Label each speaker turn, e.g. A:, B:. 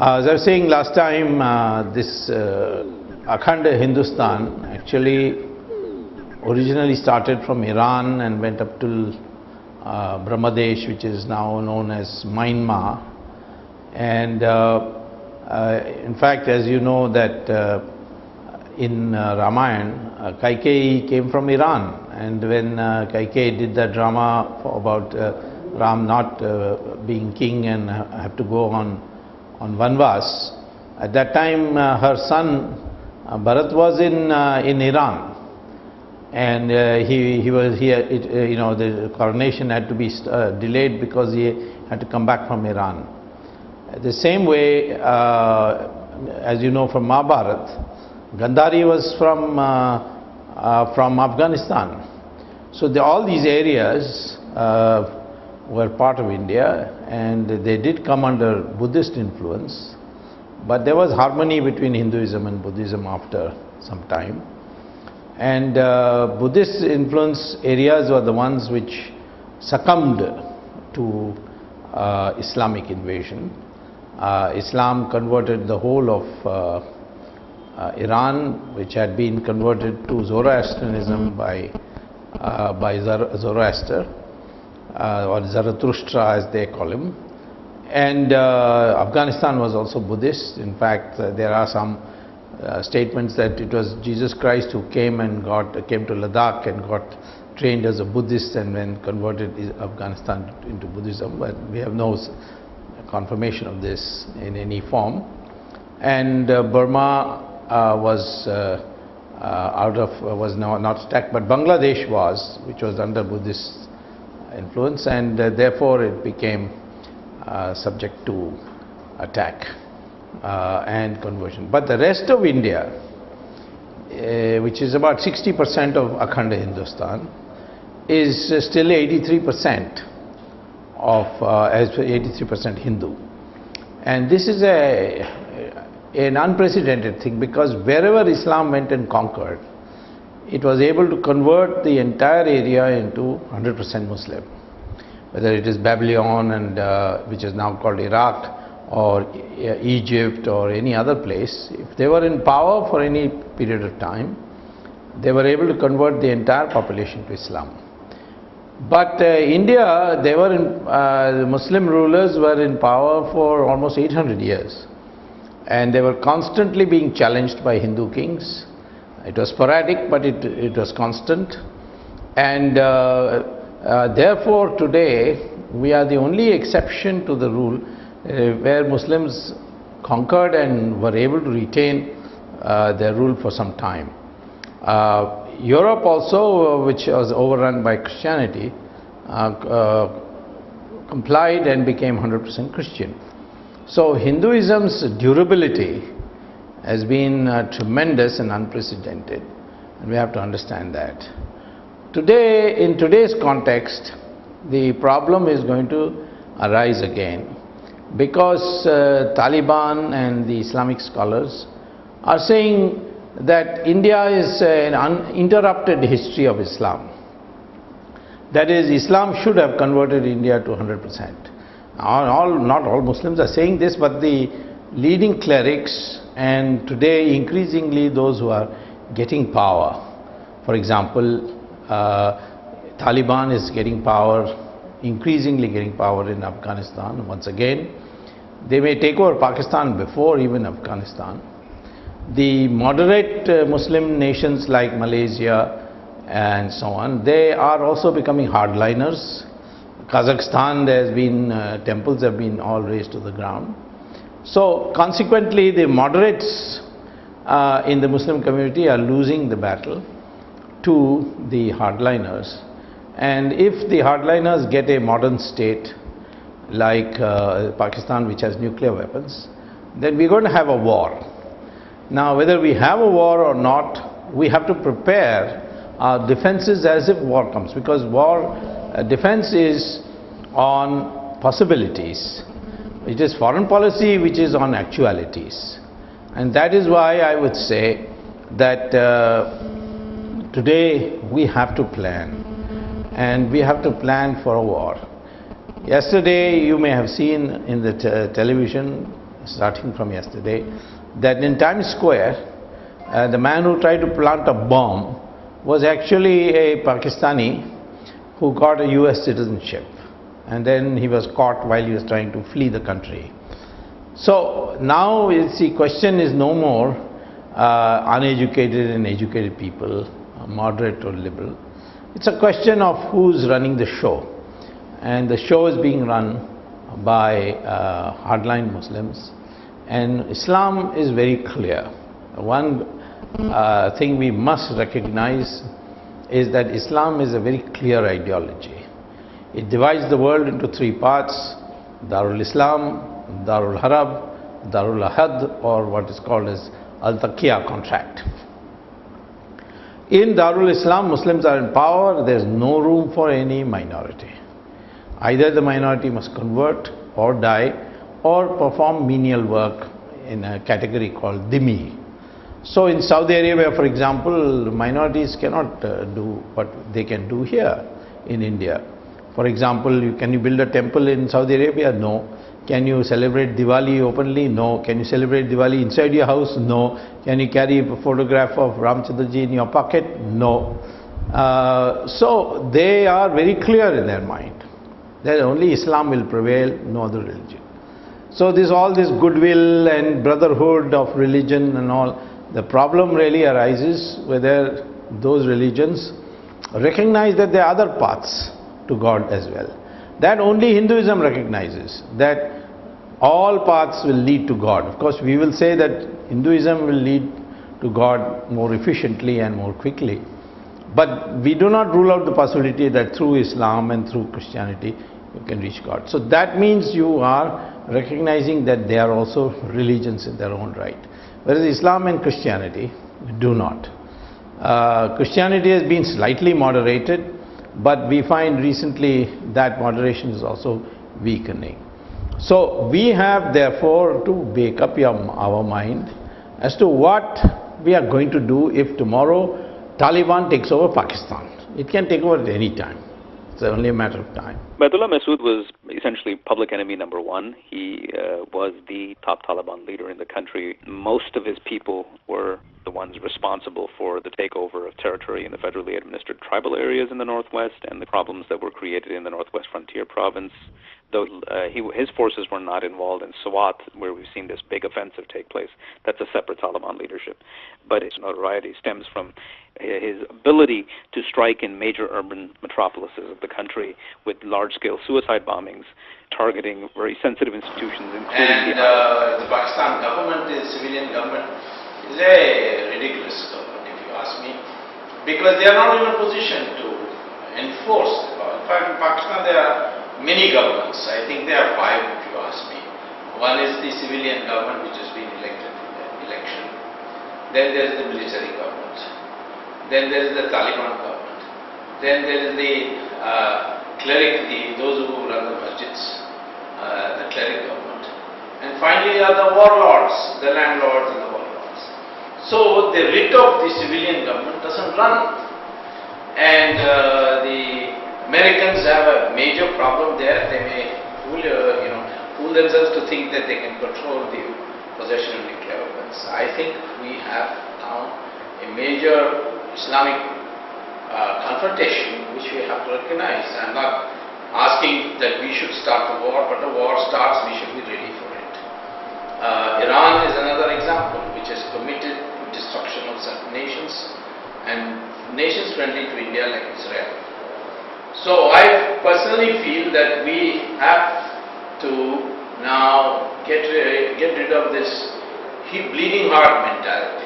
A: As I was saying last time, this Akhanda Hindustan actually originally started from Iran and went up to Brahmadesh, which is now known as Myanmar. And in fact, as you know that in Ramayana, Kaikeyi came from Iran, and when Kaikeyi did the drama about Ram not being king and have to go on Vanvas, at that time her son Bharat was in Iran, and the coronation had to be delayed because he had to come back from Iran. The same way, as you know from Mahabharata, Gandhari was from Afghanistan. So all these areas were part of India, and they did come under Buddhist influence, but there was harmony between Hinduism and Buddhism after some time. And Buddhist influence areas were the ones which succumbed to Islamic invasion. Islam converted the whole of Iran, which had been converted to Zoroastrianism by Zoroaster, or Zarathustra as they call him. And Afghanistan was also Buddhist. In fact, there are some statements that it was Jesus Christ who came to Ladakh and got trained as a Buddhist and then converted Afghanistan into Buddhism, but we have no confirmation of this in any form. And Burma was not attacked, but Bangladesh was, which was under Buddhist influence, and therefore it became subject to attack and conversion. But the rest of India, which is about 60% of Akhanda Hindustan, is still 83% of 83% Hindu, and this is an unprecedented thing, because wherever Islam went and conquered, it was able to convert the entire area into 100% Muslim. Whether it is Babylon, and which is now called Iraq, or Egypt, or any other place, if they were in power for any period of time, they were able to convert the entire population to Islam. But India, the Muslim rulers were in power for almost 800 years, and they were constantly being challenged by Hindu kings. It was sporadic, but it was constant, and therefore today we are the only exception to the rule where Muslims conquered and were able to retain their rule for some time. Europe also, which was overrun by Christianity, complied and became 100% Christian. So Hinduism's durability has been tremendous and unprecedented, and we have to understand that. Today, in today's context, the problem is going to arise again, because Taliban and the Islamic scholars are saying that India is an uninterrupted history of Islam. That is, Islam should have converted India to 100%. Not all Muslims are saying this, but the leading clerics, and today increasingly those who are getting power. For example, Taliban is getting power, increasingly getting power in Afghanistan once again. They may take over Pakistan before even Afghanistan. The moderate Muslim nations like Malaysia and so on, they are also becoming hardliners. Kazakhstan, there has been temples have been all razed to the ground. So consequently, the moderates in the Muslim community are losing the battle to the hardliners. And if the hardliners get a modern state like Pakistan, which has nuclear weapons, then we're going to have a war. Now, whether we have a war or not, we have to prepare our defenses as if war comes, because defense is on possibilities. It is foreign policy which is on actualities. And that is why I would say that today we have to plan, and we have to plan for a war. Yesterday you may have seen in the television starting from yesterday, that in Times Square, the man who tried to plant a bomb was actually a Pakistani who got a US citizenship, and then he was caught while he was trying to flee the country. So now the question is no more uneducated and educated people, moderate or liberal. It's a question of who's running the show, and the show is being run by hardline Muslims, and Islam is very clear. One thing we must recognize is that Islam is a very clear ideology. It divides the world into three parts: Darul Islam, Darul Harab, Darul Ahad, or what is called as Al-Taqiyya contract. In Darul Islam, Muslims are in power. There is no room for any minority. Either the minority must convert or die or perform menial work in a category called dhimmi. So in Saudi Arabia, for example, minorities cannot do what they can do here in India. For example, can you build a temple in Saudi Arabia? No. Can you celebrate Diwali openly? No. Can you celebrate Diwali inside your house? No. Can you carry a photograph of Ramchandraji in your pocket? No. So they are very clear in their mind that only Islam will prevail, no other religion. So all this goodwill and brotherhood of religion and all, the problem really arises whether those religions recognize that there are other paths to God as well. That only Hinduism recognizes, that all paths will lead to God. Of course, we will say that Hinduism will lead to God more efficiently and more quickly. But we do not rule out the possibility that through Islam and through Christianity you can reach God. So that means you are recognizing that they are also religions in their own right. Whereas Islam and Christianity do not. Christianity has been slightly moderated, but we find recently that moderation is also weakening. So we have therefore to make up our mind as to what we are going to do if tomorrow Taliban takes over Pakistan. It can take over at any time. It's only a matter of time.
B: Baitullah Masood was essentially public enemy number one. He was the top Taliban leader in the country. Most of his people were the ones responsible for the takeover of territory in the federally administered tribal areas in the northwest and the problems that were created in the northwest frontier province. Though his forces were not involved in Swat, where we've seen this big offensive take place. That's a separate Taliban leadership. But his notoriety stems from his ability to strike in major urban metropolises of the country with large-scale suicide bombings, targeting very sensitive institutions, including
A: the Pakistan government, the civilian government, is a ridiculous government, if you ask me, because they are not in a position to enforce the law. In fact, in Pakistan there are many governments. I think there are 5, if you ask me. One is the civilian government, which has been elected in the election. Then there is the military government. Then there is the Taliban government. Then there is the cleric, those who run the masjids, the cleric government. And finally are the warlords, the landlords and the warlords. So the writ of the civilian government doesn't run. And the Americans have a major problem there. They may fool themselves to think that they can control the possession of nuclear weapons. I think we have now a major Islamic confrontation which we have to recognize. I'm not asking that we should start the war, but the war starts, we should be ready for it. Iran is another example which has committed to destruction of certain nations and nations friendly to India like Israel. So I personally feel that we have to now get rid of this bleeding heart mentality.